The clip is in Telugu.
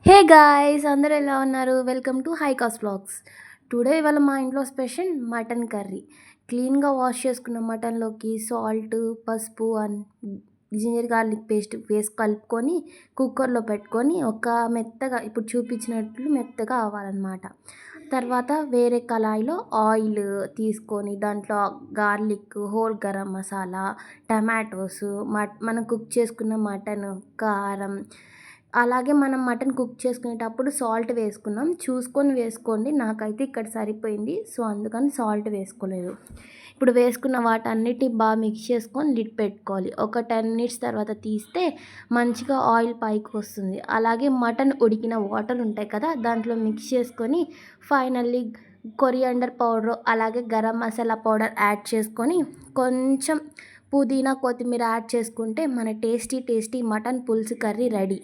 హే గాయ్స్ అందరూ ఎలా ఉన్నారు? Welcome to high cost vlogs. Today ఇవాళ మా ఇంట్లో స్పెషల్ మటన్ కర్రీ. క్లీన్‌గా వాష్ చేసుకున్న మటన్‌లోకి సాల్ట్, పసుపు అండ్ జింజర్ గార్లిక్ పేస్ట్ వేసి కలుపుకొని కుక్కర్‌లో పెట్టుకొని ఒక మెత్తగా ఇప్పుడు చూపించినట్లు మెత్తగా అవ్వాలన్నమాట. తర్వాత వేరే కళాయిలో ఆయిల్ తీసుకొని దాంట్లో garlic, whole garam masala, tomatoes, మనం కుక్ చేసుకున్న మటను, కారం, అలాగే మనం మటన్ కుక్ చేసుకునేటప్పుడు సాల్ట్ వేసుకున్నాం. చూసుకొని వేసుకోండి. నాకైతే ఇక్కడ సరిపోయింది. సో, అందుకని సాల్ట్ వేసుకోలేదు. ఇప్పుడు వేసుకున్న వాటన్నిటిని బాగా మిక్స్ చేసుకొని లిడ్ పెట్టుకోవాలి. ఒక 10 మినిట్స్ తర్వాత తీస్తే మంచిగా ఆయిల్ పైకి వస్తుంది. అలాగే మటన్ ఉడికిన వాటర్ ఉంటాయి కదా! దాంట్లో మిక్స్ చేసుకొని ఫైనల్లీ కొరియాండర్ పౌడర్ అలాగే గరం మసాలా పౌడర్ యాడ్ చేసుకొని కొంచెం పుదీనా, కొత్తిమీర యాడ్ చేసుకుంటే మన టేస్టీ మటన్ పులుసు కర్రీ రెడీ.